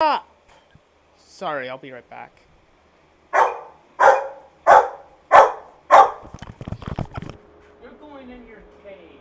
Ah! Sorry, I'll be right back. You're going in your cage.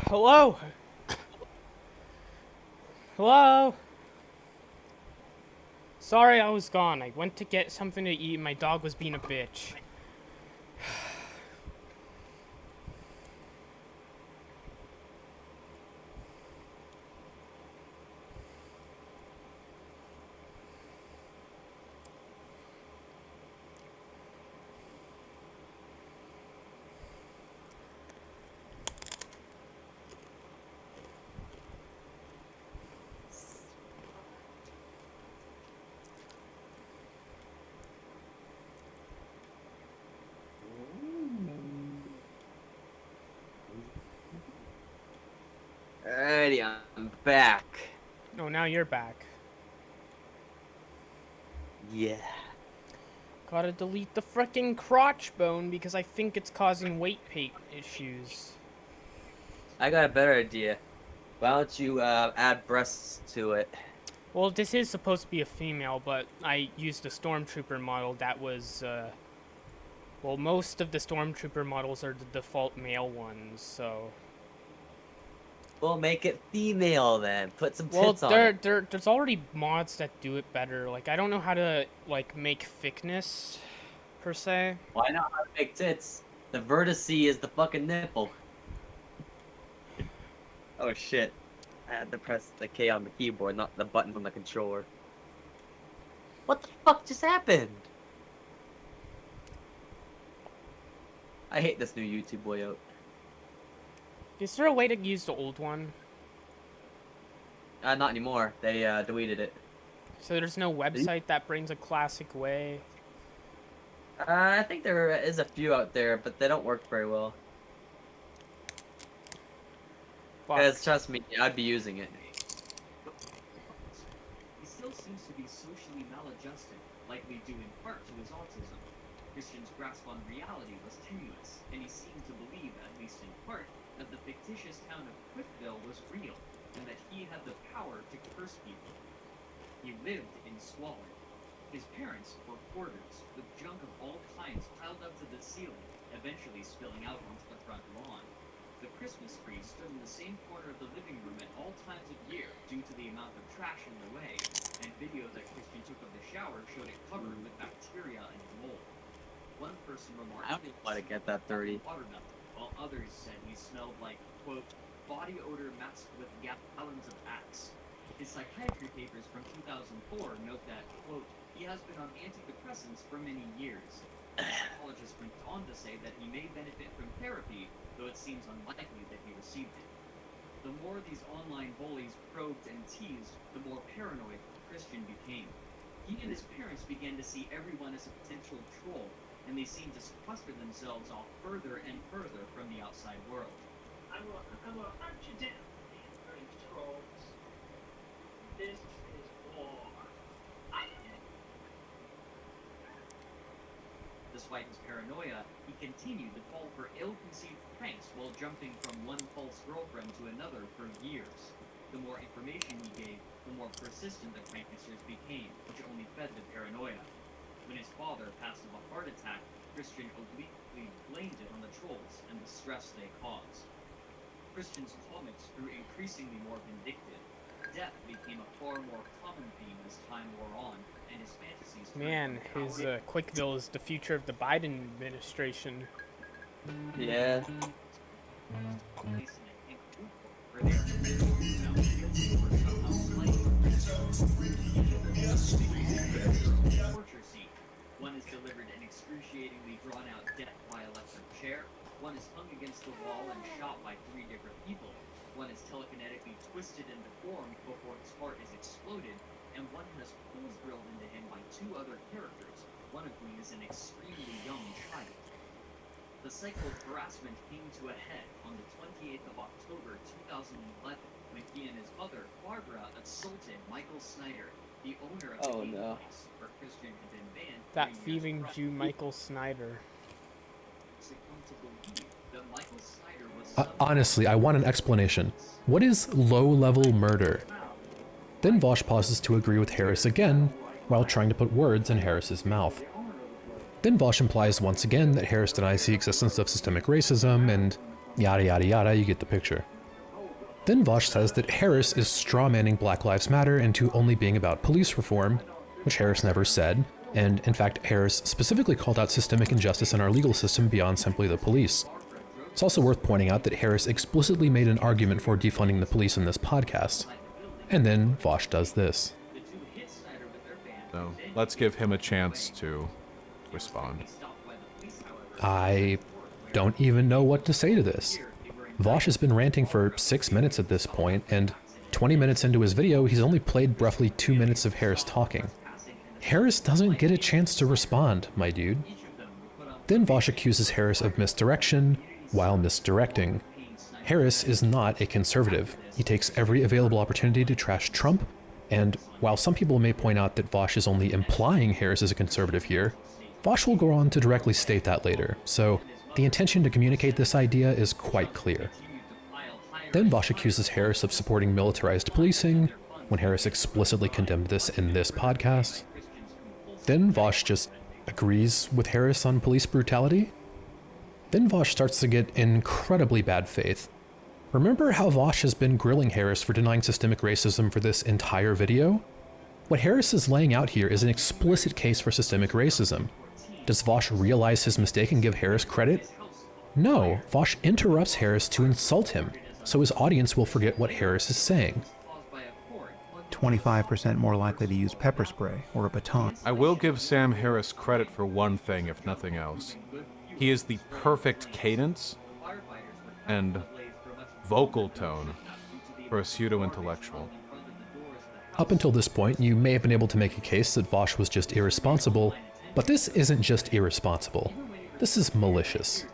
Hello? Hello? Sorry I was gone. I went to get something to eat and my dog was being a bitch. Alrighty, I'm back. Oh, now you're back. Yeah. Gotta delete the frickin' crotch bone because I think it's causing weight pain issues. I got a better idea. Why don't you add breasts to it? Well, this is supposed to be a female, but I used a Stormtrooper model that was, well, most of the Stormtrooper models are the default male ones, so... We'll make it female then. Put some Well, tits on it. there's already mods that do it better. Like, I don't know how to, like, make thickness, per se. Why not make tits? The vertice is the fucking nipple. Oh shit. I had to press the K on the keyboard, not the button on the controller. What the fuck just happened? I hate this new YouTube layout. Is there a way to use the old one? Not anymore. They deleted it. So there's no website that brings a classic way? I think there is a few out there, but they don't work very well. Fuck. Because trust me, I'd be using it. He still seems to be socially maladjusted, likely due in part to his autism. Christian's grasp on reality was tenuous, and he seemed to believe, at least in part, that the fictitious town of Quickville was real, and that he had the power to curse people. He lived in squalor. His parents were hoarders, with junk of all kinds piled up to the ceiling, eventually spilling out onto the front lawn. The Christmas tree stood in the same corner of the living room at all times of year due to the amount of trash in the way, and videos that Christian took of the shower showed it covered with bacteria and mold. One person remarked, I don't even want to get that dirty. watermelon, while others said he smelled like, quote, body odor masked with gallons of Axe. His psychiatry papers from 2004 note that, quote, he has been on antidepressants for many years. Psychologists went on to say that he may benefit from therapy, though it seems unlikely that he received it. The more these online bullies probed and teased, the more paranoid Christian became. He and his parents began to see everyone as a potential troll, and they seemed to cluster themselves off further and further from the outside world. I will hunt you down, these trolls. This is war. Despite his paranoia, he continued to fall for ill-conceived pranks while jumping from one false girlfriend to another for years. The more information he gave, the more persistent the pranksters became, which only fed the paranoia. When his father passed of a heart attack, Christian obliquely blamed it on the trolls and the stress they caused. Christian's comics grew increasingly more vindictive. Death became a far more common theme as time wore on, and his fantasies turned Man, from his power- Quickville is the future of the Biden administration. Yeah. Torture scene. One is delivered an excruciatingly drawn-out death by electric chair. One is hung against the wall and shot by 3 different people. One is telekinetically twisted and deformed before his heart is exploded, and one has holes drilled into him by 2 other characters, one of whom is an extremely young child. The cycle of harassment came to a head on the 28th of October 2011 when he and his mother, Barbara, assaulted Michael Snyder, the owner of Oh, the game no. place where Christian had been banned. That 3 years thieving prior. Jew Michael Snyder. To come to believe that Michael Snyder was Honestly, I want an explanation. What is low-level murder? Then Vosh pauses to agree with Harris again, while trying to put words in Harris's mouth. Then Vosh implies once again that Harris denies the existence of systemic racism, and yada yada yada, you get the picture. Then Vosh says that Harris is strawmanning Black Lives Matter into only being about police reform, which Harris never said, and in fact Harris specifically called out systemic injustice in our legal system beyond simply the police. It's also worth pointing out that Harris explicitly made an argument for defunding the police in this podcast. And then Vosh does this. So let's give him a chance to respond. I don't even know what to say to this. Vosh has been ranting for 6 minutes at this point, and 20 minutes into his video, he's only played roughly 2 minutes of Harris talking. Harris doesn't get a chance to respond, my dude. Then Vosh accuses Harris of misdirection while misdirecting. Harris is not a conservative. He takes every available opportunity to trash Trump, and while some people may point out that Vosh is only implying Harris is a conservative here, Vosh will go on to directly state that later, so the intention to communicate this idea is quite clear. Then Vosh accuses Harris of supporting militarized policing, when Harris explicitly condemned this in this podcast. Then Vosh just agrees with Harris on police brutality. Then Vosh starts to get incredibly bad faith. Remember how Vosh has been grilling Harris for denying systemic racism for this entire video? What Harris is laying out here is an explicit case for systemic racism. Does Vosh realize his mistake and give Harris credit? No, Vosh interrupts Harris to insult him, so his audience will forget what Harris is saying. 25% more likely to use pepper spray or a baton. I will give Sam Harris credit for one thing, if nothing else. He is the perfect cadence and vocal tone for a pseudo-intellectual. Up until this point, you may have been able to make a case that Vosh was just irresponsible, but this isn't just irresponsible. This is malicious.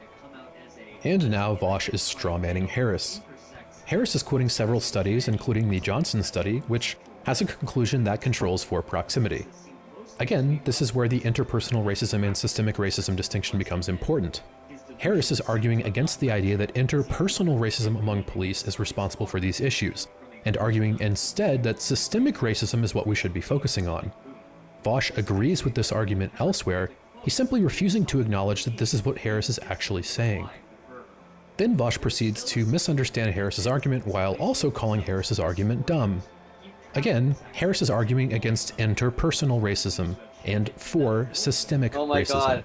And now Vosh is strawmanning Harris. Harris is quoting several studies, including the Johnson study, which has a conclusion that controls for proximity. Again, this is where the interpersonal racism and systemic racism distinction becomes important. Harris is arguing against the idea that interpersonal racism among police is responsible for these issues, and arguing instead that systemic racism is what we should be focusing on. Vosh agrees with this argument elsewhere, he's simply refusing to acknowledge that this is what Harris is actually saying. Then Vosh proceeds to misunderstand Harris's argument while also calling Harris's argument dumb. Again, Harris is arguing against interpersonal racism and for systemic Oh my racism. god.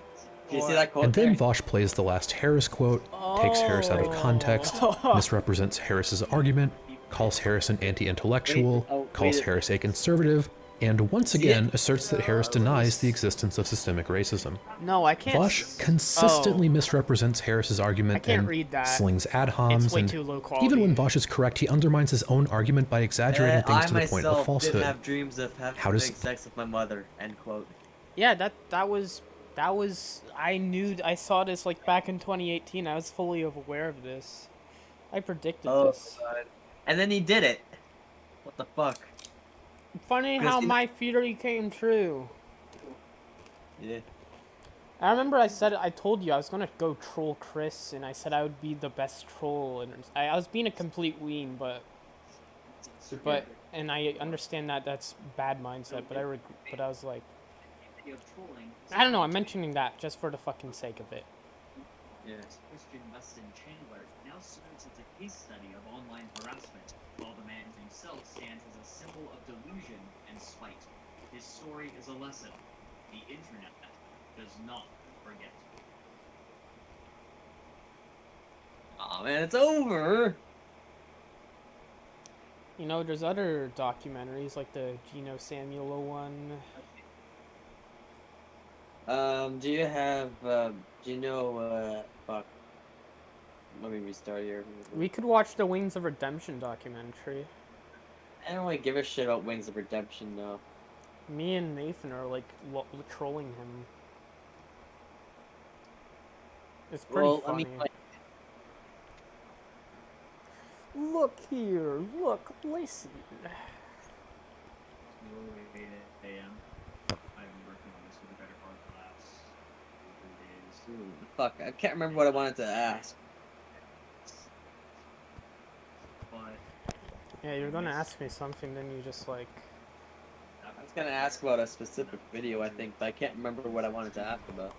Do you see that quote And then there? Vosh plays the last Harris quote, takes Harris out of context, misrepresents Harris's argument, calls Harris an anti-intellectual, calls Harris a conservative, and once again asserts that Harris denies the existence of systemic racism. No, I can't. Vosh consistently misrepresents Harris's argument I can't and read that. slings ad homs, It's way and too low quality. even when Vosh is correct, he undermines his own argument by exaggerating things I to the point of myself did falsehood. have dreams of having How does- sex with my mother. End quote. Yeah, that was I saw this like back in 2018. I was fully aware of this. I predicted Oh this. god. And then he did it. What the fuck? Funny Because how in- my theory came true. Yeah. I remember I told you I was gonna go troll Chris, and I said I would be the best troll, and I was being a complete ween, but and I understand that that's bad mindset, but I was like, I don't know, I'm mentioning that just for the fucking sake of it. Yeah. Christian Weston Chandler now serves as a case study of online harassment, while the man himself stands as a symbol of delusion and spite. His story is a lesson. The internet does not forget. Aw man, it's over! You know, there's other documentaries like the Geno Samuel one. Do you have, do you know, fuck. Let me restart here. We could watch the Wings of Redemption documentary. I don't really give a shit about Wings of Redemption, though. Me and Nathan are like trolling him. It's pretty Well, funny. I mean, like, Look here, look, listen. 8 a.m. I've been working on this for the better part of the last 3 days. fuck, I can't remember what I wanted to ask. But Yeah, you're gonna ask me something, then you just like. I was gonna ask about a specific video, I think, but I can't remember what I wanted to ask about.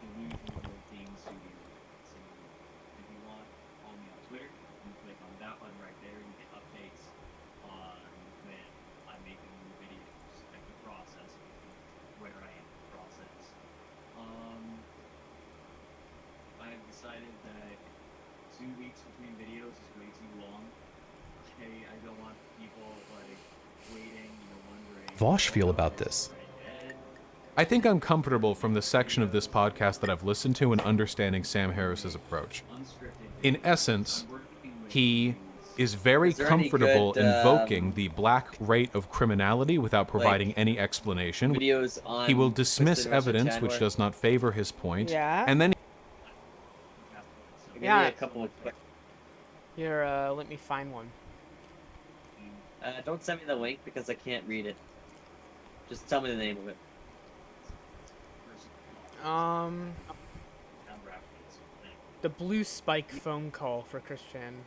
delusional things to do. So if you want, follow me on Twitter. You click on that button right there. You get Vosh feel about this? I think I'm comfortable from the section of this podcast that I've listened to in understanding Sam Harris's approach. In essence, he is very Is there any comfortable good, invoking the black rate of criminality without providing like, any explanation. videos on He will dismiss Twisted Russian evidence Chat which where- does not favor his point, Yeah? and then Give me Yeah. a couple of quick. Here, let me find one. Don't send me the link because I can't read it. Just tell me the name of it. The blue spike phone call for Christian.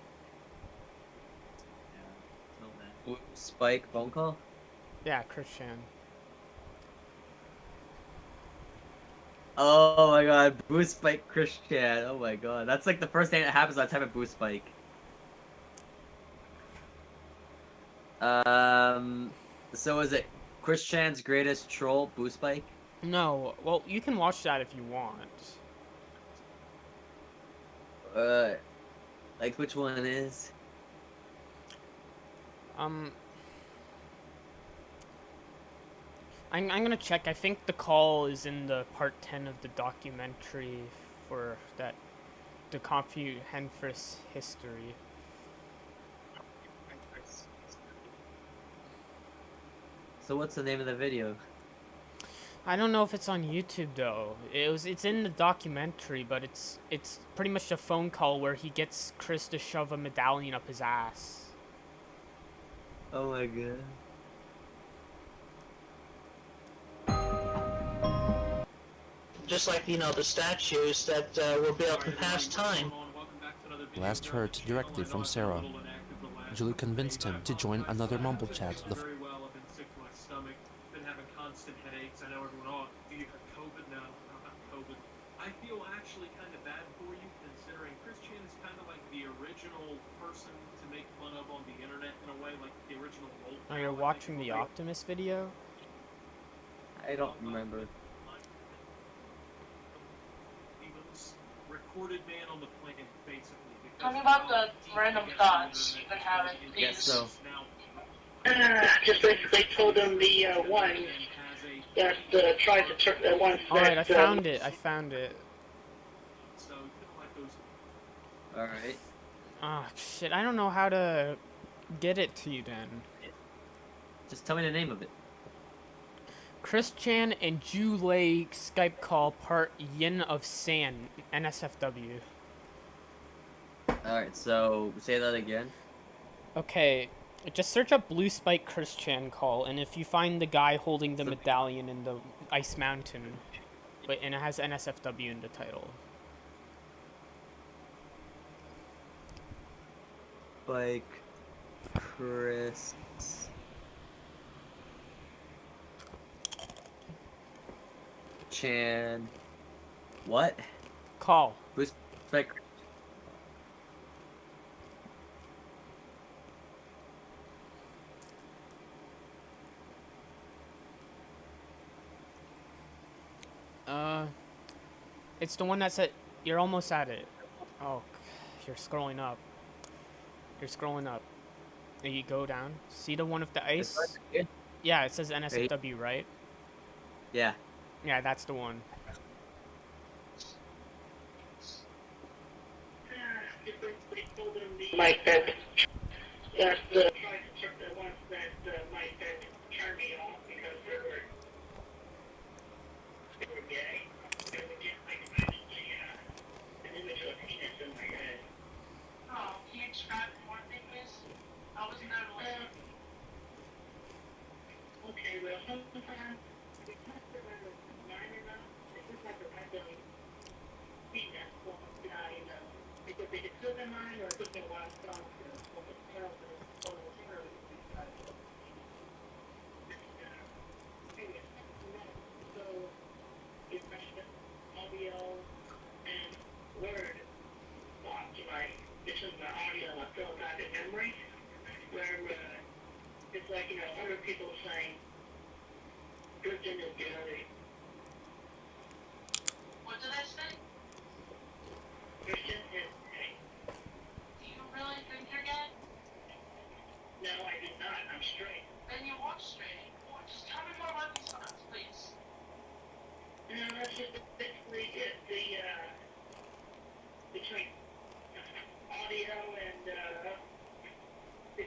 Blue Spike phone call? Yeah, Christian. Oh my god, Blue Spike Christian. Oh my god. That's like the first thing that happens when I type in Blue Spike. So is it Christian's greatest troll, Blue Spike? No, well, you can watch that if you want. Like which one it is? I'm gonna check. I think the call is in the part 10 of the documentary for that, the comprehensive history. So what's the name of the video? I don't know if it's on YouTube though. It's in the documentary, but it's pretty much a phone call where he gets Chris to shove a medallion up his ass. Oh my god. Just like, you know, the statues that were built in past time. Last heard directly from Sarah. Julie convinced him to join another mumble chat. Very well. I've been sick to my stomach. Been having constant headaches. I know everyone, oh, do you have COVID now? How about COVID? I feel actually kind of bad for you, considering Christian is kind of like the original person to make fun of on the internet in a way, like the original role. Oh, you're watching the Optimus video? I don't remember. He was recorded man on the planet, basically. Tell me about the random thoughts you've been having, please. Yes, so. Just like they told him the one that tried to turn the one. Alright, I found it. I found it. Alright. Ah, shit. I don't know how to get it to you then. Just tell me the name of it. Chris Chan and Ju Lei Skype call part Yin of San, NSFW. Alright, so say that again. Okay, just search up Blue Spike Chris Chan call, and if you find the guy holding the medallion in the Ice Mountain, and it has NSFW in the title. Spike Chris Chan. What? Call. Blue Spike. It's the one that's at. You're almost at it. Oh, you're scrolling up. You're scrolling up. And you go down. See the one with the ice? Yeah, it says NSFW, right? Yeah. Yeah, that's the one. Like that. That's the ones that might turn me off because they were gay. They would get like an image of a penis in my head. Oh, can you describe it more, please? I wasn't there to listen. Okay, well, sometimes it's not the minor enough. It's just like a random penis for a guy, you know. Because they could still be mine or if they want to start to tell them or whatever. So, it's audio and word thoughts, right? This is the audio I filled out in memory, where it's like, you know, other people saying, Christian is dirty. What did I say? Christian is gay. Do you really think you're gay? No, I did not. I'm straight. Then you walk straight. Or just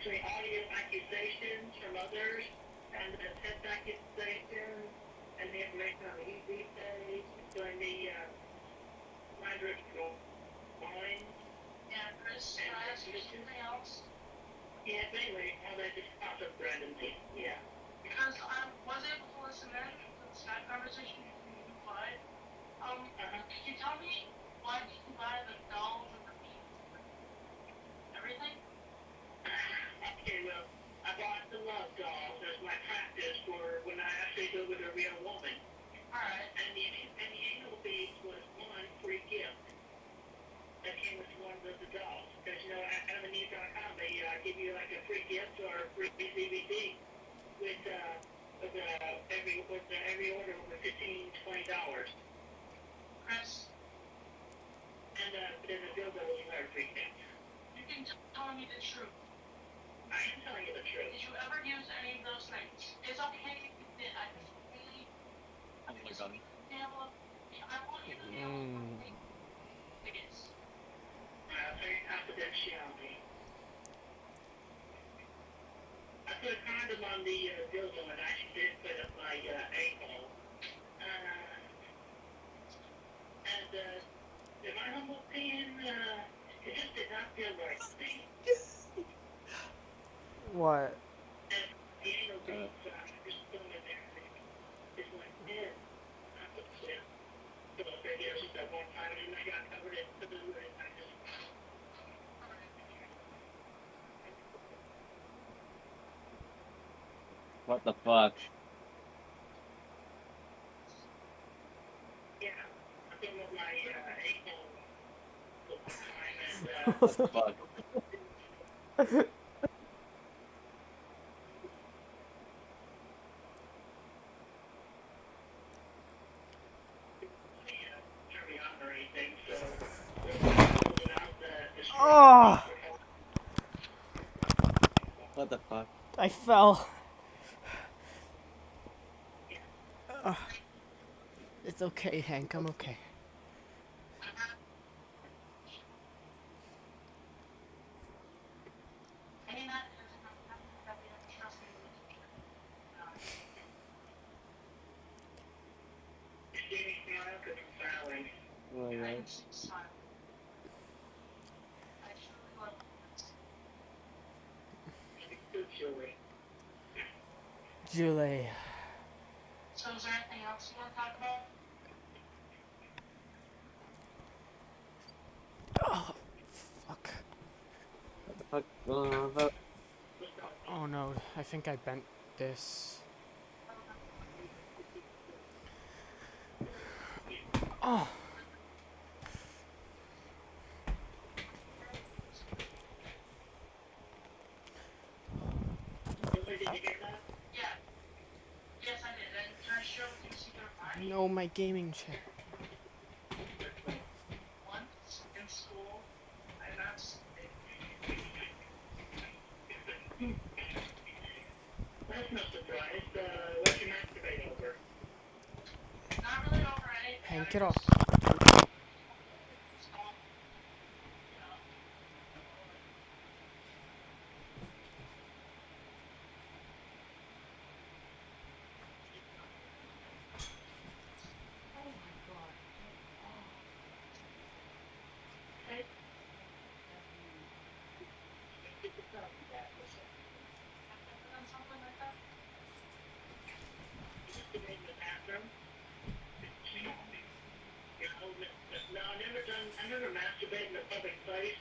unfortunately audio accusations from others, and the text accusations, and the information on the EV page, during the Mindrick line. Yeah, Chris, can I ask you something else? Yeah, but anyway, all that just popped up randomly. Yeah. Because I was able to listen in to the Skype conversation between you five. Can you tell me why did you buy the dolls and the meat? Everything? Okay, well, I bought the love dolls as my practice for when I actually go with a real woman. Alright. And the anal beads was one free gift that came with one of the dolls. Because, you know, at AdamandEve.com, they give you like a free gift or a free DVD with every order over $15-20. Chris, And then the dildo was another free gift. you can tell me the truth. I am telling you the truth. Did you ever use any of those things? It's okay if you did. I just really... Oh my god. I want you to be able to think it is. Very confidentiality. I put a condom on the dildo and I actually did put up my a-hole. And in my humble opinion, it just did not feel right to me. What? And the anal beads, just thrown in there. It's like, man, I put it. So I guess it's that one time and I got covered in blue and I just... What the fuck? Yeah, I think with my a-hole the one time and What the fuck? turn me on or anything, so without the Oh, What the fuck? I fell. It's okay, Hank. I'm okay. I mean, that is that we have to trust in the relationship. Jamie smile because I'm smiling. Oh my god. Smile. I truly love you. Good Julie. Julie. So is there anything else you want to talk about? Oh, fuck. What the fuck going on about? Oh no, I think I bent this. Oh. Julie, did you get that? Yeah. Yes, I did. And can I show you so you can find No, my gaming chair. once in school? And that's That's no surprise. What you masturbate over? not really over anything. Hank, get off. Something like that. In the bathroom? No, I never masturbate in a public place.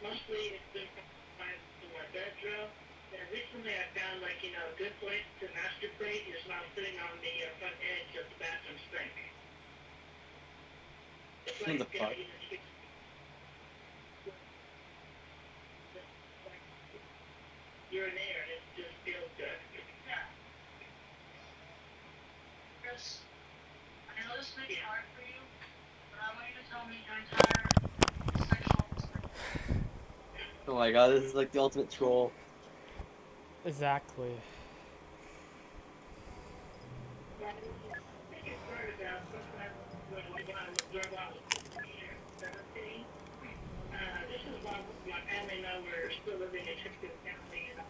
Mostly it's been in my bedroom. And recently I found like, you know, a good place to masturbate is not sitting on the front edge of the bathroom sink. It's What the fuck? You're in there and it just feels good. Yeah. Chris, I know this may be hard for you, but I want you to tell me your entire sexual history. Oh my god, this is like the ultimate troll. Exactly. This is while my family and I were still living in Chicken County, and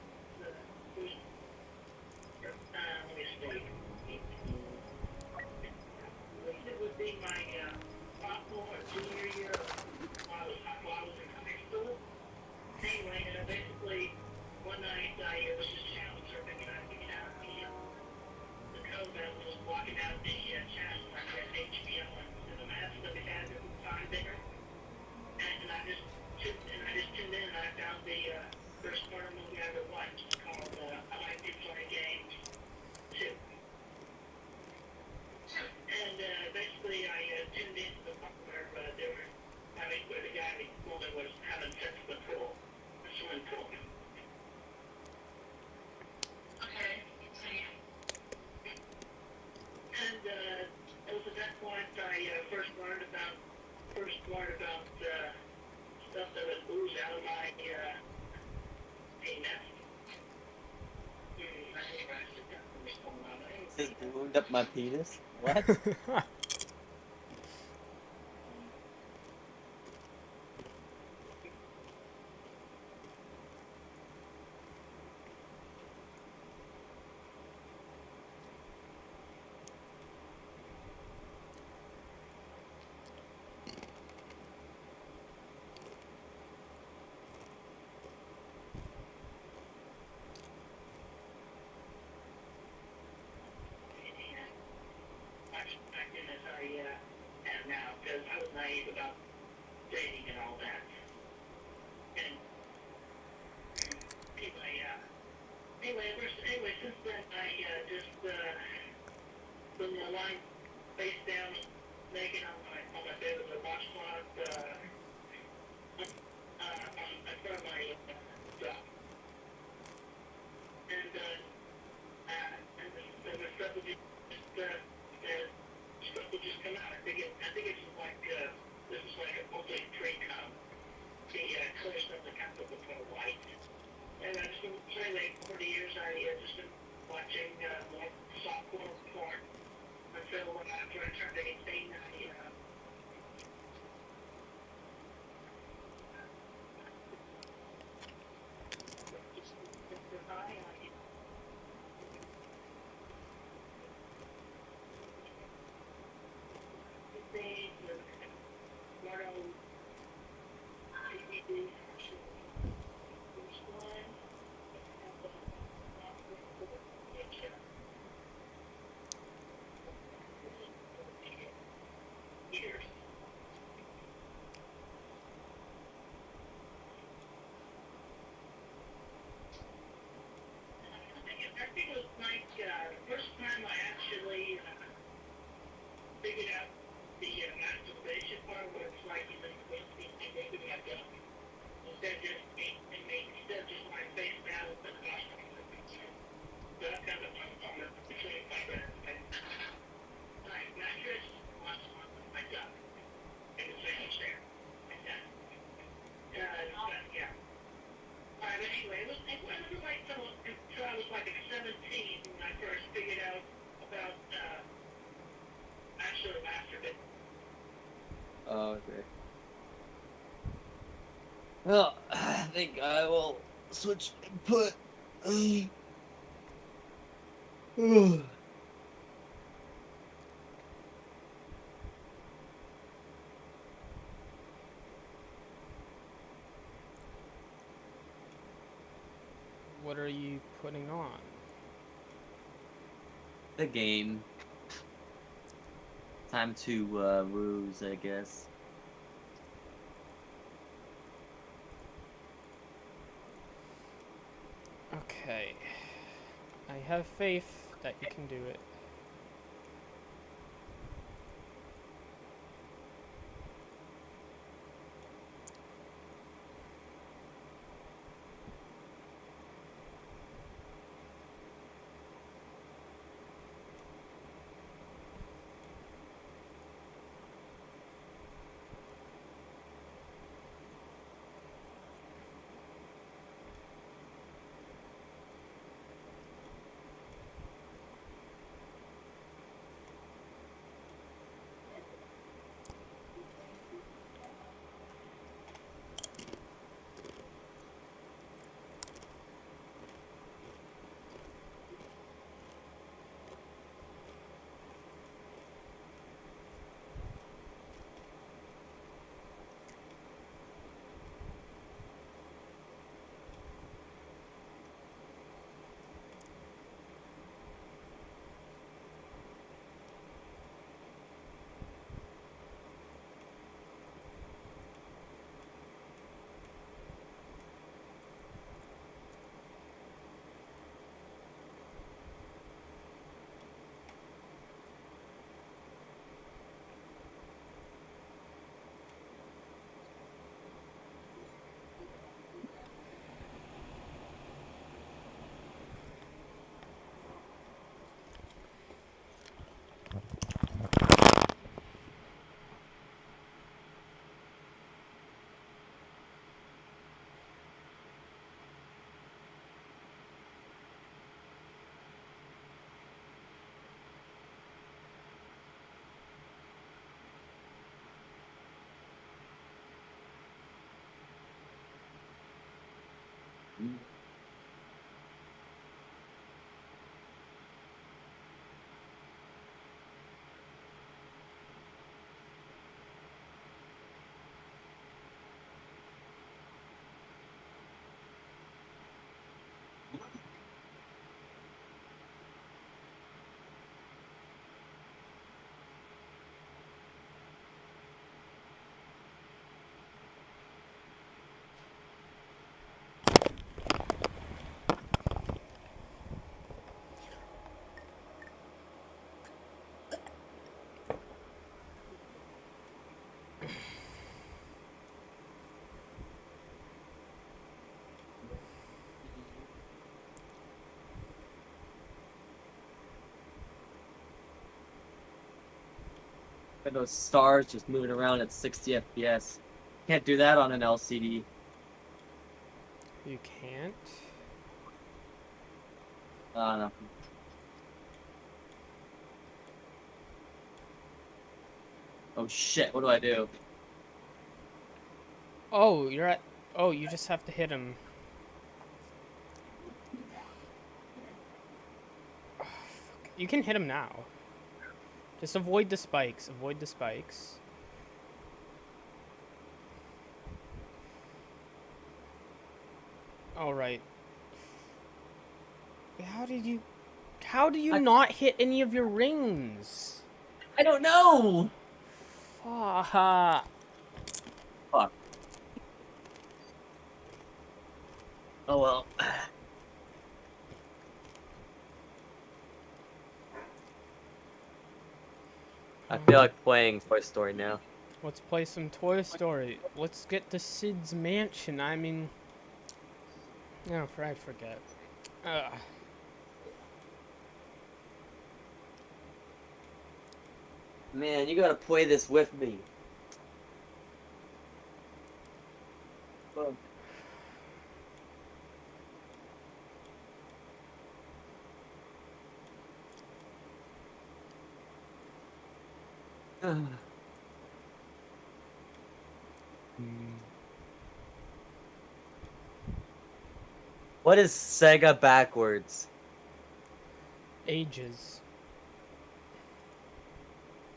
wound up my penis? What? Back then as I am now, because I was naive about dating and all that. And anyway, since then I just been lying face down, naked on my bed with a washcloth in front of my job. And the stuff would just stuff would just come out. I think it's just like this is like a multi-trade com. The clear stuff that comes up with white. And I've just been anyway, 40 years I just been watching more softcore porn until after I turned 18 years. I think it was like the first time I actually figured out the masturbation part where it's like you just maybe I don't. Instead of just my face down with the costume. So that's kind of between my mattress on my duck. And the sandwich there. And then, yeah. Alright, anyway, it was like until I was like 17 when I first figured out about actually masturbating. Oh, okay. Well, I think I will switch input. What are you putting on? The game. Time to ruse, I guess. Okay. I have faith that you can do it. And those stars just moving around at 60 FPS. Can't do that on an LCD. You can't? No. Oh shit, what do I do? Oh, you're at... Oh, you just have to hit him. Oh, fuck. You can hit him now. Just avoid the spikes. Avoid the spikes. Alright. How do you not hit any of your rings? I don't know! Fuck. Fuck. Oh well. I feel like playing Toy Story now. Let's play some Toy Story. Let's get to Sid's mansion. I mean... No, I forget. Man, you gotta play this with me. Fuck. What is Sega backwards? Ages.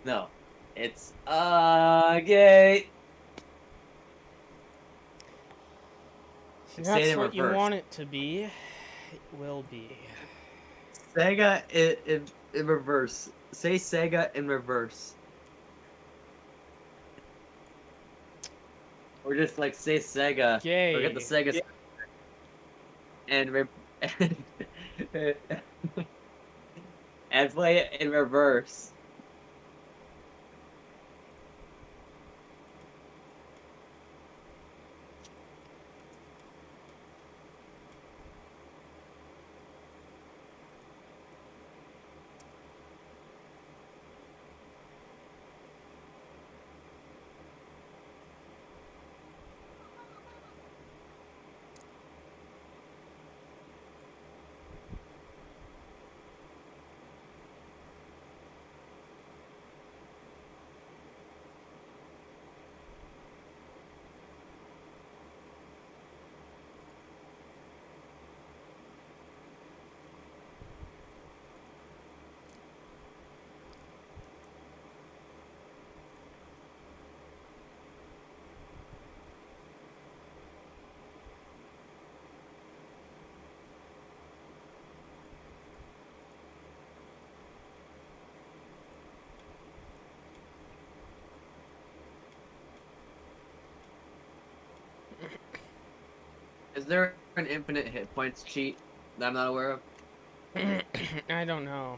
No. It's gay. If Say it that's in what you reverse. want it to be, it will be. Sega in reverse. Say Sega in reverse. Or just like say Sega. Gay. Forget the Sega. And and play it in reverse. Is there an infinite hit points cheat that I'm not aware of? I don't know.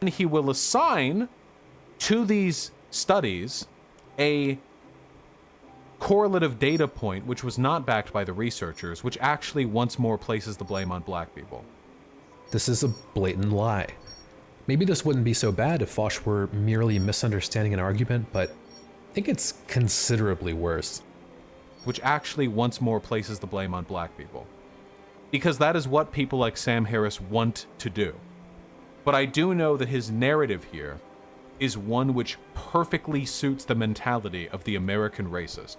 And he will assign to these studies a correlative data point which was not backed by the researchers, which actually once more places the blame on black people. This is a blatant lie. Maybe this wouldn't be so bad if Foch were merely misunderstanding an argument, but I think it's considerably worse. Which actually once more places the blame on black people. Because that is what people like Sam Harris want to do. But I do know that his narrative here is one which perfectly suits the mentality of the American racist.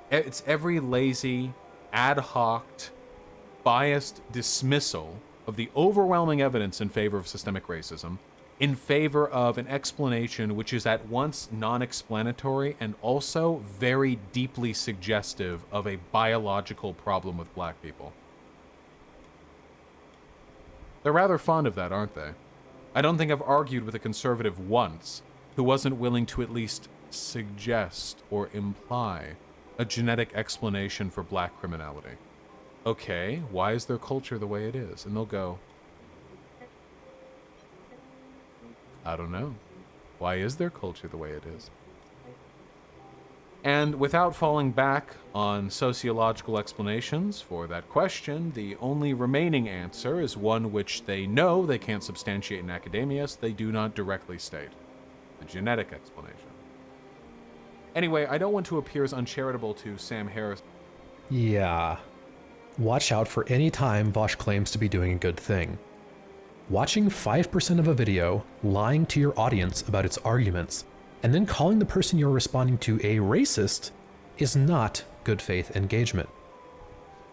It's every lazy, ad hoc, biased dismissal of the overwhelming evidence in favor of systemic racism, in favor of an explanation which is at once non-explanatory and also very deeply suggestive of a biological problem with black people. They're rather fond of that, aren't they? I don't think I've argued with a conservative once who wasn't willing to at least suggest or imply a genetic explanation for black criminality. Okay, why is their culture the way it is? And they'll go, I don't know. Why is their culture the way it is? And without falling back on sociological explanations for that question, the only remaining answer is one which they know they can't substantiate in academia, so they do not directly state. The genetic explanation. Anyway, I don't want to appear as uncharitable to Sam Harris. Yeah. Watch out for any time Vosh claims to be doing a good thing. Watching 5% of a video, lying to your audience about its arguments, and then calling the person you're responding to a racist is not good faith engagement.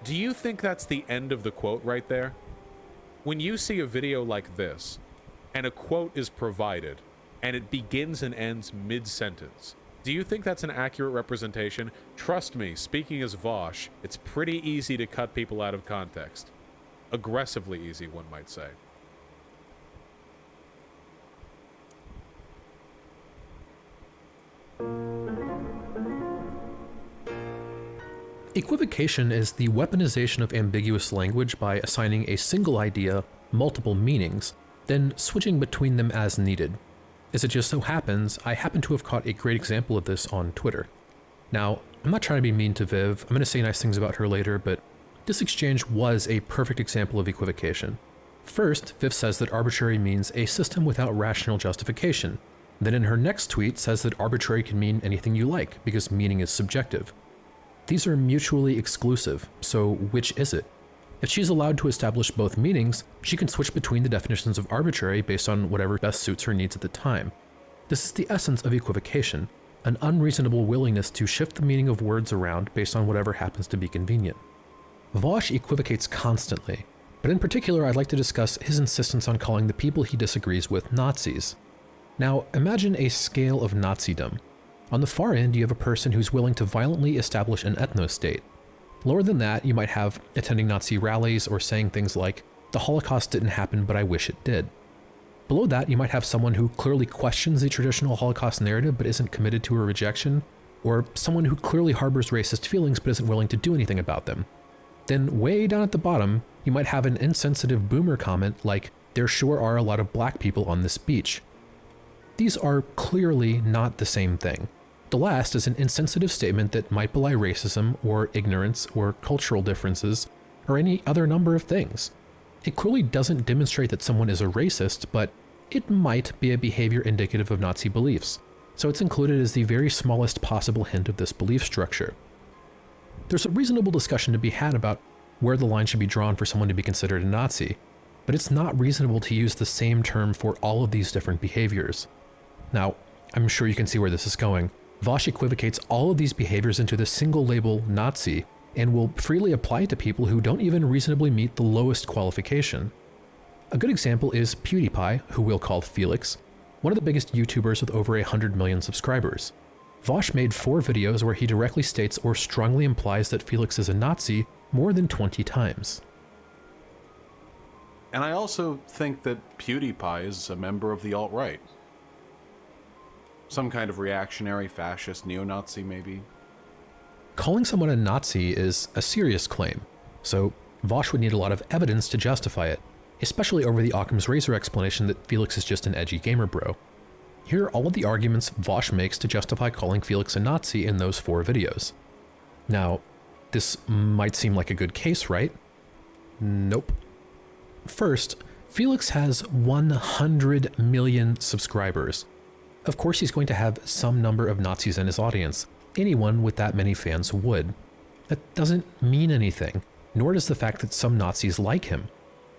Do you think that's the end of the quote right there? When you see a video like this, and a quote is provided, and it begins and ends mid-sentence, do you think that's an accurate representation? Trust me, speaking as Vosh, it's pretty easy to cut people out of context. Aggressively easy, one might say. Equivocation is the weaponization of ambiguous language by assigning a single idea multiple meanings, then switching between them as needed. As it just so happens, I happen to have caught a great example of this on Twitter. Now, I'm not trying to be mean to Viv, I'm going to say nice things about her later, but this exchange was a perfect example of equivocation. First, Viv says that arbitrary means a system without rational justification. Then in her next tweet says that arbitrary can mean anything you like, because meaning is subjective. These are mutually exclusive, so which is it? If she's allowed to establish both meanings, she can switch between the definitions of arbitrary based on whatever best suits her needs at the time. This is the essence of equivocation, an unreasonable willingness to shift the meaning of words around based on whatever happens to be convenient. Vosh equivocates constantly, but in particular I'd like to discuss his insistence on calling the people he disagrees with Nazis. Now, imagine a scale of Nazism. On the far end, you have a person who's willing to violently establish an ethno-state. Lower than that, you might have attending Nazi rallies or saying things like, "The Holocaust didn't happen, but I wish it did." Below that, you might have someone who clearly questions the traditional Holocaust narrative but isn't committed to a rejection, or someone who clearly harbors racist feelings but isn't willing to do anything about them. Then way down at the bottom, you might have an insensitive boomer comment like, "There sure are a lot of black people on this beach." These are clearly not the same thing. The last is an insensitive statement that might belie racism or ignorance or cultural differences or any other number of things. It clearly doesn't demonstrate that someone is a racist, but it might be a behavior indicative of Nazi beliefs, so it's included as the very smallest possible hint of this belief structure. There's a reasonable discussion to be had about where the line should be drawn for someone to be considered a Nazi, but it's not reasonable to use the same term for all of these different behaviors. Now, I'm sure you can see where this is going. Vosh equivocates all of these behaviors into the single label Nazi and will freely apply it to people who don't even reasonably meet the lowest qualification. A good example is PewDiePie, who we'll call Felix, one of the biggest YouTubers with over 100 million subscribers. Vosh made 4 videos where he directly states or strongly implies that Felix is a Nazi more than 20 times. And I also think that PewDiePie is a member of the alt-right. Some kind of reactionary, fascist, neo-Nazi, maybe. Calling someone a Nazi is a serious claim, so Vosh would need a lot of evidence to justify it, especially over the Occam's razor explanation that Felix is just an edgy gamer bro. Here are all of the arguments Vosh makes to justify calling Felix a Nazi in those 4 videos. Now, this might seem like a good case, right? Nope. First, Felix has 100 million subscribers. Of course he's going to have some number of Nazis in his audience. Anyone with that many fans would. That doesn't mean anything, nor does the fact that some Nazis like him.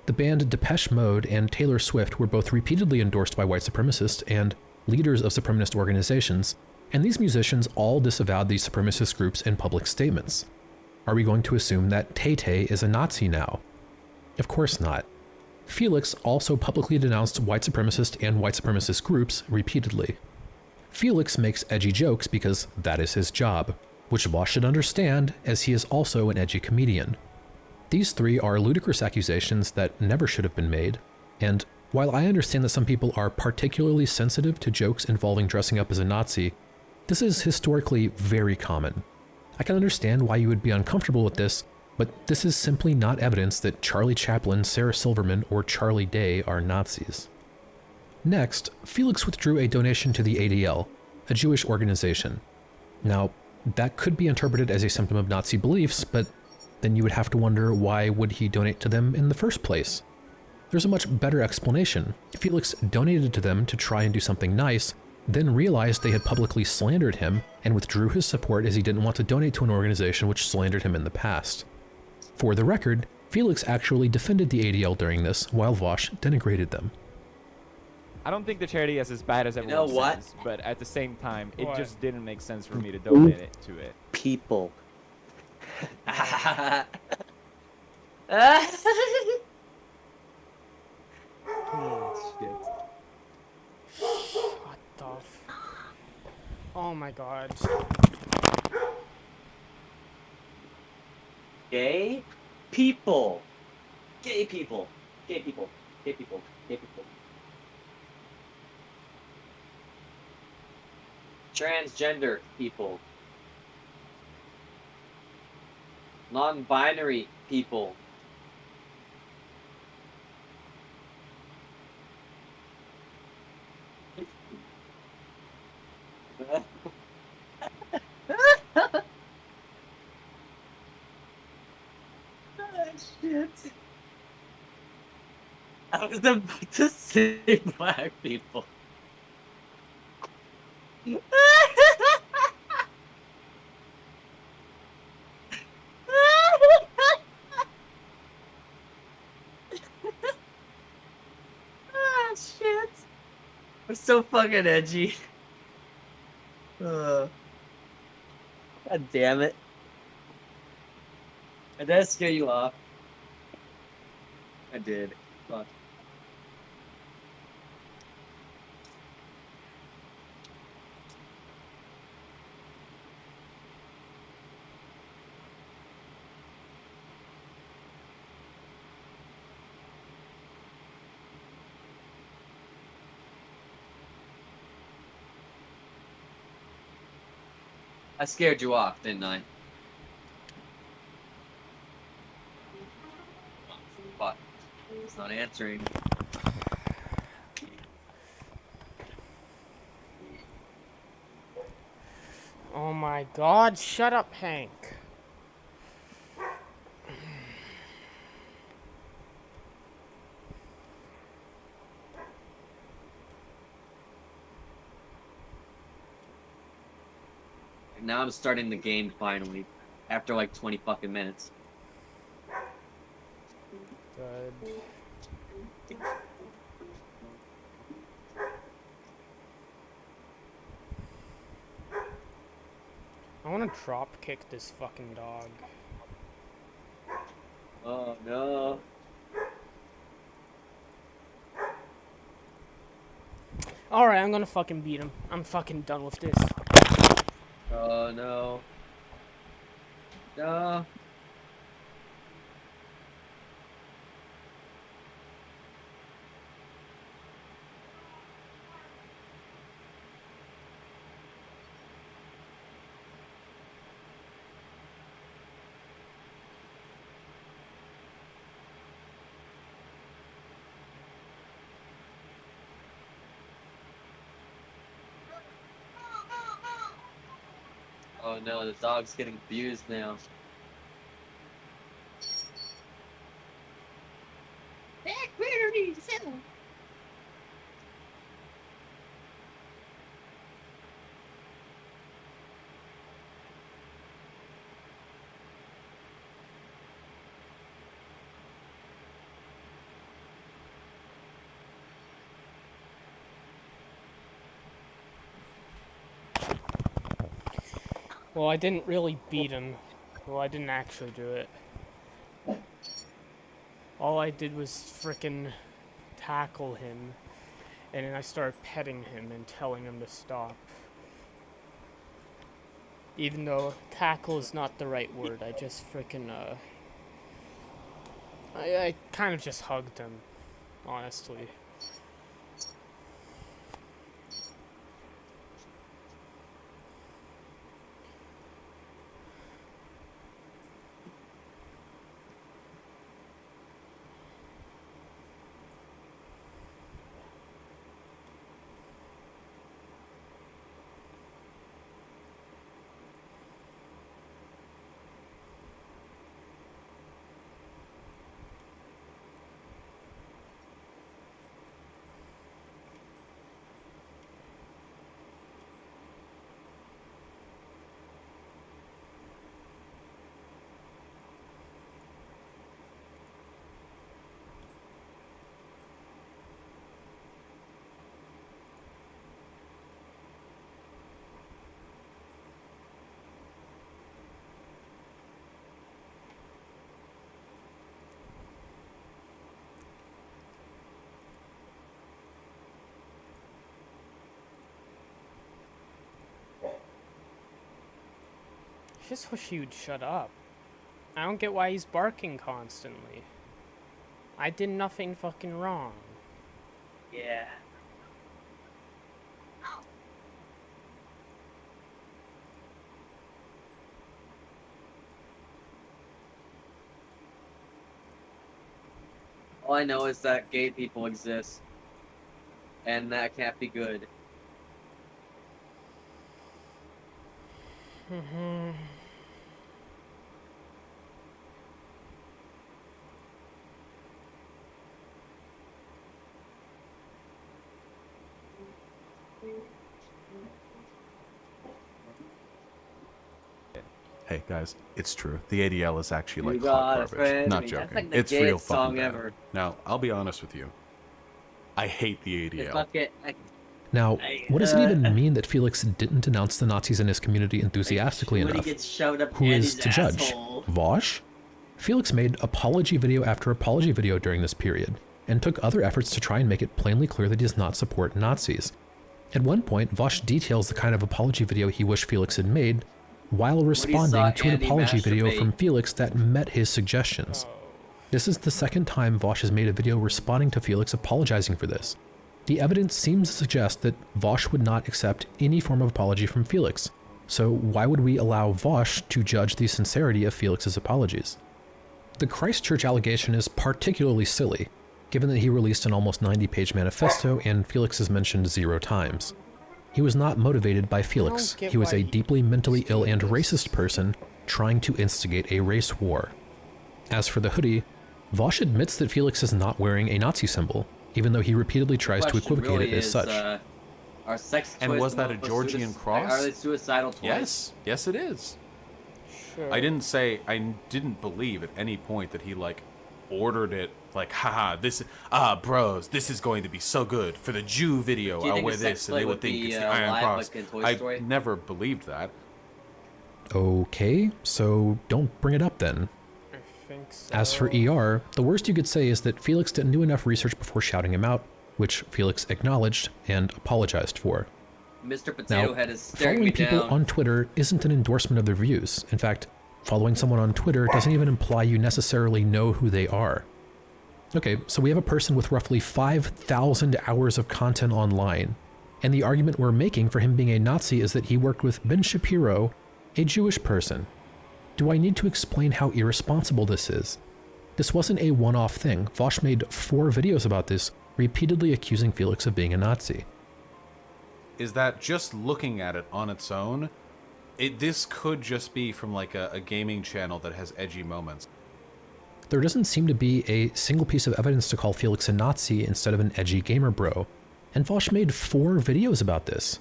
The band Depeche Mode and Taylor Swift were both repeatedly endorsed by white supremacists and leaders of supremacist organizations, and these musicians all disavowed these supremacist groups in public statements. Are we going to assume that Tay-Tay is a Nazi now? Of course not. Felix also publicly denounced white supremacist and white supremacist groups repeatedly. Felix makes edgy jokes because that is his job, which Vosh should understand as he is also an edgy comedian. These 3 are ludicrous accusations that never should have been made, and while I understand that some people are particularly sensitive to jokes involving dressing up as a Nazi, This is historically very common. I can understand why you would be uncomfortable with this, but this is simply not evidence that Charlie Chaplin, Sarah Silverman, or Charlie Day are Nazis. Next, Felix withdrew a donation to the ADL, a Jewish organization. Now, that could be interpreted as a symptom of Nazi beliefs, but then you would have to wonder, why would he donate to them in the first place? There's a much better explanation. Felix donated to them to try and do something nice, then realized they had publicly slandered him and withdrew his support as he didn't want to donate to an organization which slandered him in the past. For the record, Felix actually defended the ADL during this, while Vosh denigrated them. I don't think the charity is as bad as You everyone know what? says, but at the same time, it What? just didn't make sense for me to donate it to it. People. Oh, shit. What the Oh my god. Gay people. Gay people. Gay people. Gay people. Gay people. Transgender people. Non-binary people. Shit. I was about to say black people. Ah, shit. I'm so fucking edgy. God damn it. Did that scare you off? I did. Fuck. I scared you off, didn't I? Fuck. It's not answering. Oh my god, shut up, Hank. Now I'm starting the game finally. After like 20 fucking minutes. Good. I want to drop kick this fucking dog. Oh no. Alright, I'm gonna fucking beat him. I'm fucking done with this. Oh no. No. Oh no, the dog's getting abused now. Well, I didn't really beat him. Well, I didn't actually do it. All I did was frickin' tackle him, and then I started petting him and telling him to stop. Even though tackle is not the right word, I just frickin' I kind of just hugged him, honestly. just wish you'd shut up. I don't get why he's barking constantly. I did nothing fucking wrong. Yeah. All I know is that gay people exist. And that can't be good. Hey guys, it's true. The ADL is actually like You hot got a garbage. friend. Not That's joking. like the It's real gayest fucking song bad. ever. Now, I'll be honest with you. I hate the ADL. Fuck it. Now, what does it even mean that Felix didn't denounce the Nazis in his community enthusiastically When he enough? gets shoved up Who in is his to judge? asshole. Vosh? Felix made apology video after apology video during this period, and took other efforts to try and make it plainly clear that he does not support Nazis. At one point, Vosh details the kind of apology video he wished Felix had made, while responding to an Andy apology video masturbate. from Felix that met his suggestions. This is the second time Vosh has made a video responding to Felix apologizing for this. The evidence seems to suggest that Vosh would not accept any form of apology from Felix, so why would we allow Vosh to judge the sincerity of Felix's apologies? The Christchurch allegation is particularly silly, given that he released an almost 90-page manifesto and Felix is mentioned 0 times. He was not motivated by Felix. get He was why a he- deeply mentally ill and racist person trying to instigate a race war. As for the hoodie, Vosh admits that Felix is not wearing a Nazi symbol, even though he repeatedly tries to Question equivocate really it as is, such. Are sex And toys was that a most Georgian cross? Are they suicidal toys? Yes. Yes, it is. Sure. I didn't believe at any point that he like ordered it like, haha, bros, this is going to be so good for the Jew video. Do you I'll think wear a sex this, and toy they would would think be, it's the Iron live Cross. like in Toy I Story? never believed that. Okay, so don't bring it up then. I think so. As for ER, the worst you could say is that Felix didn't do enough research before shouting him out, which Felix acknowledged and apologized for. Mr. Potato Now, Head is staring following me people down. on Twitter isn't an endorsement of their views. In fact, following someone on Twitter doesn't even imply you necessarily know who they are. Okay, so we have a person with roughly 5,000 hours of content online, and the argument we're making for him being a Nazi is that he worked with Ben Shapiro, a Jewish person. Do I need to explain how irresponsible this is? This wasn't a one-off thing. Vosh made 4 videos about this, repeatedly accusing Felix of being a Nazi. Is that just looking at it on its own, this could just be from like a gaming channel that has edgy moments. There doesn't seem to be a single piece of evidence to call Felix a Nazi instead of an edgy gamer bro, and Vosh made 4 videos about this.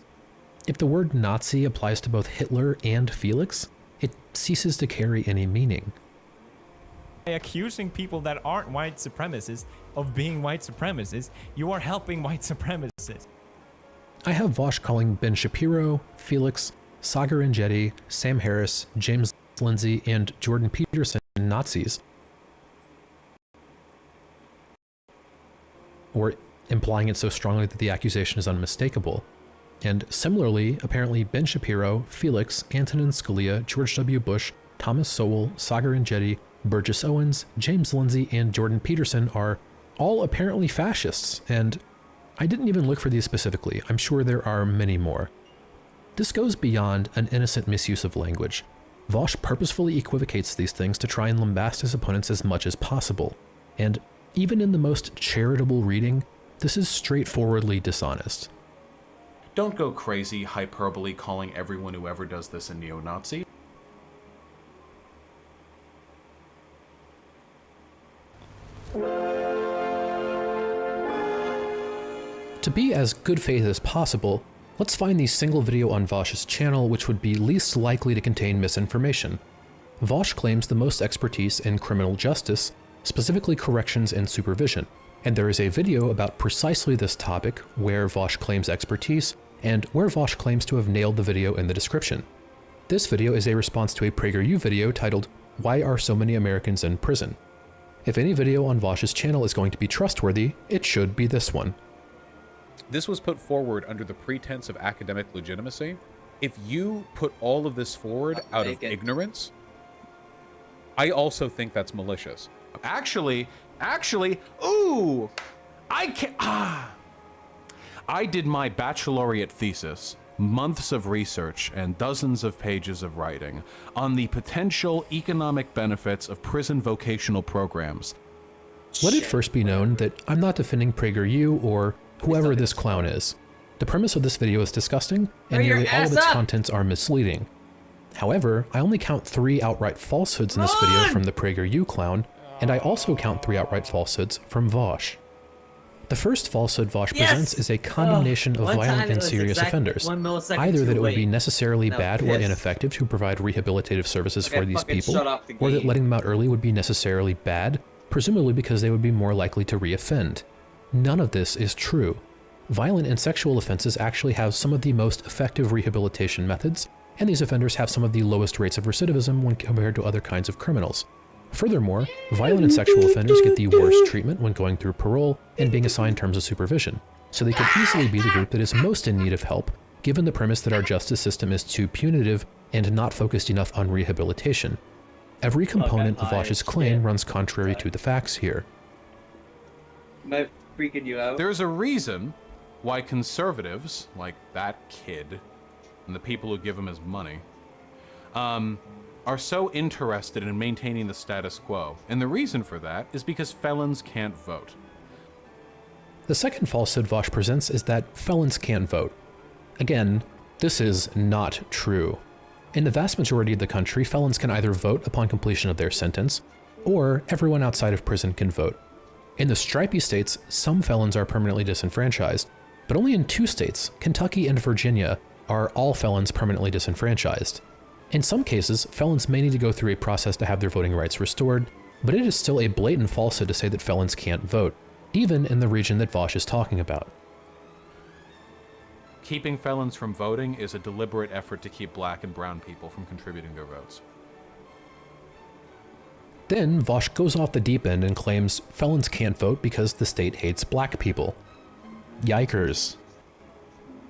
If the word Nazi applies to both Hitler and Felix, it ceases to carry any meaning. By accusing people that aren't white supremacists of being white supremacists, you are helping white supremacists. I have Vosh calling Ben Shapiro, Felix, Sagar Enjeti, Sam Harris, James Lindsay, and Jordan Peterson Nazis, or implying it so strongly that the accusation is unmistakable. And similarly, apparently Ben Shapiro, Felix, Antonin Scalia, George W. Bush, Thomas Sowell, Sagar Enjeti, Burgess Owens, James Lindsay, and Jordan Peterson are all apparently fascists, and I didn't even look for these specifically. I'm sure there are many more. This goes beyond an innocent misuse of language. Vosh purposefully equivocates these things to try and lambast his opponents as much as possible, and even in the most charitable reading, this is straightforwardly dishonest. Don't go crazy hyperbole calling everyone who ever does this a neo-Nazi. To be as good faith as possible, let's find the single video on Vosh's channel which would be least likely to contain misinformation. Vosh claims the most expertise in criminal justice, specifically corrections and supervision, and there is a video about precisely this topic where Vosh claims expertise and where Vosh claims to have nailed the video in the description. This video is a response to a PragerU video titled, "Why Are So Many Americans in Prison?" If any video on Vosh's channel is going to be trustworthy, it should be this one. This was put forward under the pretense of academic legitimacy, if you put all of this forward out of make it. ignorance, I also think that's malicious. Actually, ooh, I did my baccalaureate thesis, months of research and dozens of pages of writing on the potential economic benefits of prison vocational programs. Let it first be known that I'm not defending PragerU or whoever this clown is. The premise of this video is disgusting, and nearly all of its contents are misleading. However, I only count 3 outright falsehoods in this video from the PragerU clown, and I also count 3 outright falsehoods from Vosh. The first falsehood Vosh presents is a condemnation of violent and serious offenders, either that it would be necessarily bad or ineffective to provide rehabilitative services for these people, or that letting them out early would be necessarily bad, presumably because they would be more likely to reoffend. None of this is true. Violent and sexual offenses actually have some of the most effective rehabilitation methods, and these offenders have some of the lowest rates of recidivism when compared to other kinds of criminals. Furthermore, violent and sexual offenders get the worst treatment when going through parole and being assigned terms of supervision, so they could easily be the group that is most in need of help, given the premise that our justice system is too punitive and not focused enough on rehabilitation. Every component of Vosh's claim runs contrary to the facts here. Am I freaking you out? There's a reason why conservatives, like that kid, and the people who give him his money, are so interested in maintaining the status quo. And the reason for that is because felons can't vote. The second falsehood Vosh presents is that felons can't vote. Again, this is not true. In the vast majority of the country, felons can either vote upon completion of their sentence, or everyone outside of prison can vote. In the stripy states, some felons are permanently disenfranchised, but only in 2 states, Kentucky and Virginia, are all felons permanently disenfranchised. In some cases, felons may need to go through a process to have their voting rights restored, but it is still a blatant falsehood to say that felons can't vote, even in the region that Vosh is talking about. Keeping felons from voting is a deliberate effort to keep black and brown people from contributing their votes. Then Vosh goes off the deep end and claims felons can't vote because the state hates black people. Yikers.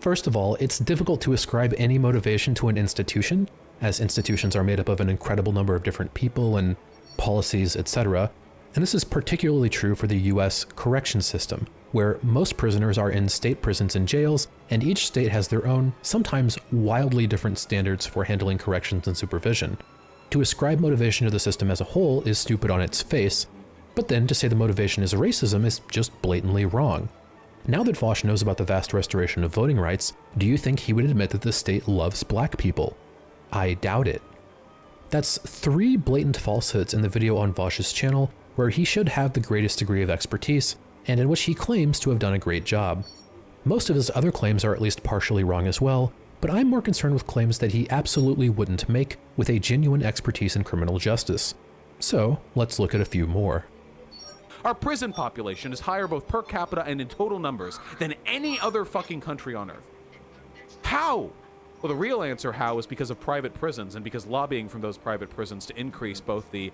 First of all, it's difficult to ascribe any motivation to an institution, as institutions are made up of an incredible number of different people and policies, etc. And this is particularly true for the US correction system, where most prisoners are in state prisons and jails, and each state has their own, sometimes wildly different standards for handling corrections and supervision. To ascribe motivation to the system as a whole is stupid on its face, but then to say the motivation is racism is just blatantly wrong. Now that Vosh knows about the vast restoration of voting rights, do you think he would admit that the state loves black people? I doubt it. That's 3 blatant falsehoods in the video on Vosh's channel, where he should have the greatest degree of expertise, and in which he claims to have done a great job. Most of his other claims are at least partially wrong as well, but I'm more concerned with claims that he absolutely wouldn't make with a genuine expertise in criminal justice. So, let's look at a few more. Our prison population is higher both per capita and in total numbers than any other fucking country on Earth. How? Well, the real answer how is because of private prisons and because lobbying from those private prisons to increase both the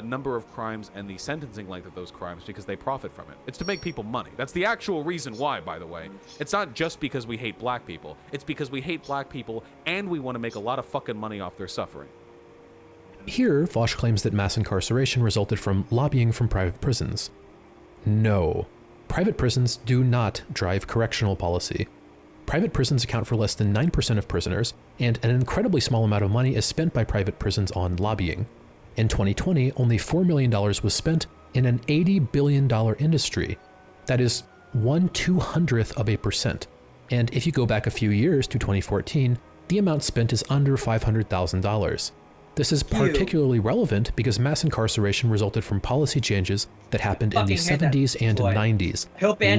number of crimes and the sentencing length of those crimes because they profit from it. It's to make people money. That's the actual reason why, by the way. It's not just because we hate black people. It's because we hate black people and we want to make a lot of fucking money off their suffering. Here, Vosh claims that mass incarceration resulted from lobbying from private prisons. No. Private prisons do not drive correctional policy. Private prisons account for less than 9% of prisoners, and an incredibly small amount of money is spent by private prisons on lobbying. In 2020, only $4 million was spent in an $80 billion industry. That is 1/200%. And if you go back a few years to 2014, the amount spent is under $500,000. This is particularly relevant because mass incarceration resulted from policy changes that happened in the 70s and 90s,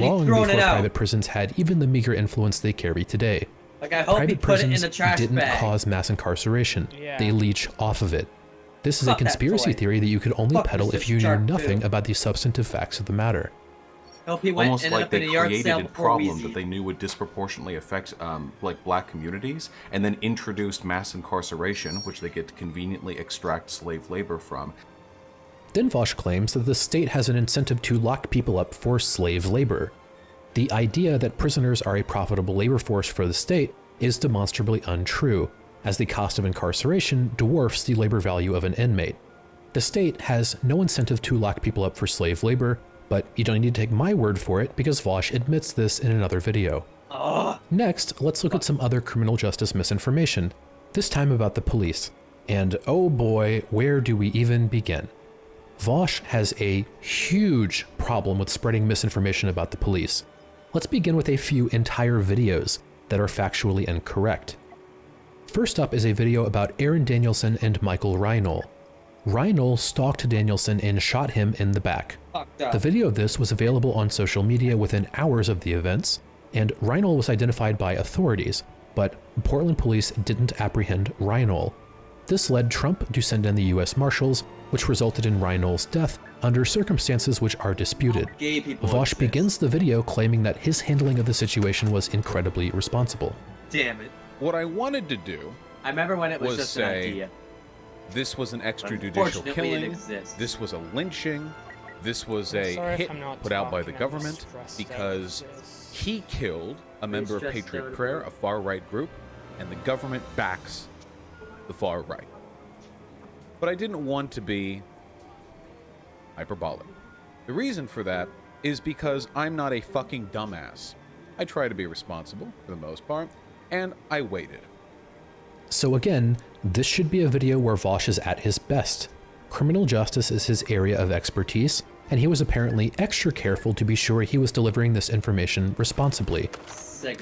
long before private prisons had even the meager influence they carry today. Private prisons didn't cause mass incarceration. They leech off of it. This is a conspiracy theory that you could only peddle if you knew nothing about the substantive facts of the matter. Almost like they created a problem that they knew would disproportionately affect like black communities, and then introduced mass incarceration, which they get to conveniently extract slave labor from. Then Vosh claims that the state has an incentive to lock people up for slave labor. The idea that prisoners are a profitable labor force for the state is demonstrably untrue, as the cost of incarceration dwarfs the labor value of an inmate. The state has no incentive to lock people up for slave labor, but you don't need to take my word for it because Vosh admits this in another video. Next, let's look at some other criminal justice misinformation, this time about the police. And oh boy, where do we even begin? Vosh has a huge problem with spreading misinformation about the police. Let's begin with a few entire videos that are factually incorrect. First up is a video about Aaron Danielson and Michael Reinl. Reinl stalked Danielson and shot him in the back. The video of this was available on social media within hours of the events, and Reinl was identified by authorities, but Portland police didn't apprehend Reinl. This led Trump to send in the US Marshals, which resulted in Reinl's death under circumstances which are disputed. Vosh begins the video claiming that his handling of the situation was incredibly responsible. Damn it. What I wanted to do I remember when it was just an say, idea. this was an extrajudicial Unfortunately, it killing, exists. this was a lynching, this was I'm a sorry if hit I'm not put out by the talking, I'm government just stressed because out with this. he killed a member of stressed Patriot out Prayer, about a far-right group, and the government backs the far right. But I didn't want to be hyperbolic. The reason for that is because I'm not a fucking dumbass. I try to be responsible for the most part, and I waited. So again, this should be a video where Vosh is at his best. Criminal justice is his area of expertise, and he was apparently extra careful to be sure he was delivering this information responsibly.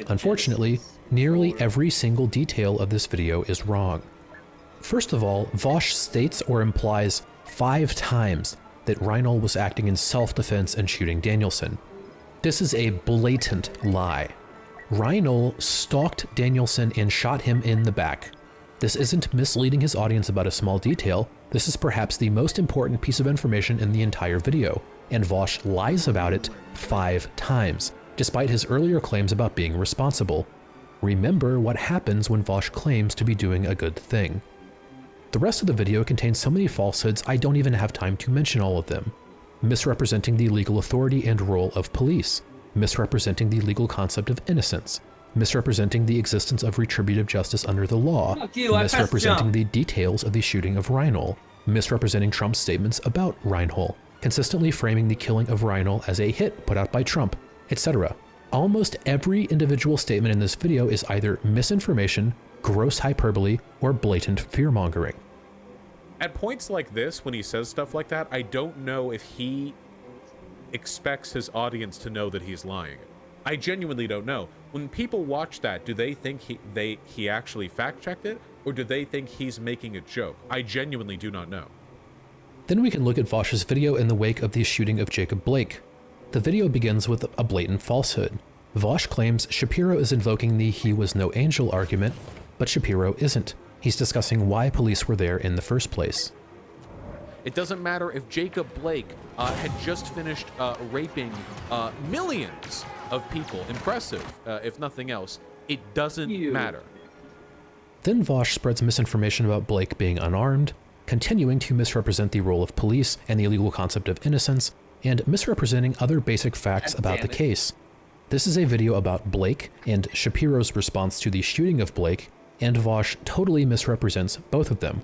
Unfortunately, nearly every single detail of this video is wrong. First of all, Vosh states or implies 5 times that Reinl was acting in self-defense and shooting Danielson. This is a blatant lie. Reinl stalked Danielson and shot him in the back. This isn't misleading his audience about a small detail, this is perhaps the most important piece of information in the entire video, and Vosh lies about it 5 times, despite his earlier claims about being responsible. Remember what happens when Vosh claims to be doing a good thing. The rest of the video contains so many falsehoods I don't even have time to mention all of them. Misrepresenting the legal authority and role of police, misrepresenting the legal concept of innocence, misrepresenting the existence of retributive justice under the law, misrepresenting the details of the shooting of Reinl, misrepresenting Trump's statements about Reinl, consistently framing the killing of Reinl as a hit put out by Trump, etc. Almost every individual statement in this video is either misinformation, gross hyperbole, or blatant fear-mongering. At points like this, when he says stuff like that, I don't know if he expects his audience to know that he's lying. I genuinely don't know. When people watch that, do they think he actually fact-checked it, or do they think he's making a joke? I genuinely do not know. Then we can look at Vosh's video in the wake of the shooting of Jacob Blake. The video begins with a blatant falsehood. Vosh claims Shapiro is invoking the "he was no angel" argument, but Shapiro isn't. He's discussing why police were there in the first place. It doesn't matter if Jacob Blake had just finished raping millions of people. Impressive, if nothing else. It doesn't matter. Then Vosh spreads misinformation about Blake being unarmed, continuing to misrepresent the role of police and the legal concept of innocence, and misrepresenting other basic facts about the case. This is a video about Blake and Shapiro's response to the shooting of Blake, and Vosh totally misrepresents both of them.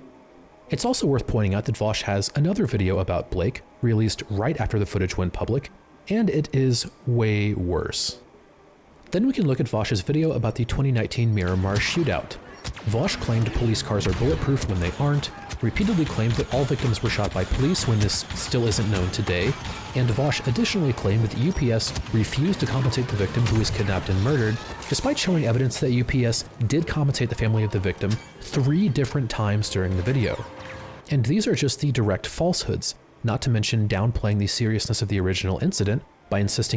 It's also worth pointing out that Vosh has another video about Blake, released right after the footage went public, and it is way worse. Then we can look at Vosh's video about the 2019 Miramar shootout. Vosh claimed police cars are bulletproof when they aren't, repeatedly claimed that all victims were shot by police when this still isn't known today, and Vosh additionally claimed that UPS refused to compensate the victim who was kidnapped and murdered, despite showing evidence that UPS did compensate the family of the victim 3 different times during the video. And these are just the direct falsehoods, not to mention downplaying the seriousness of the original incident by insisting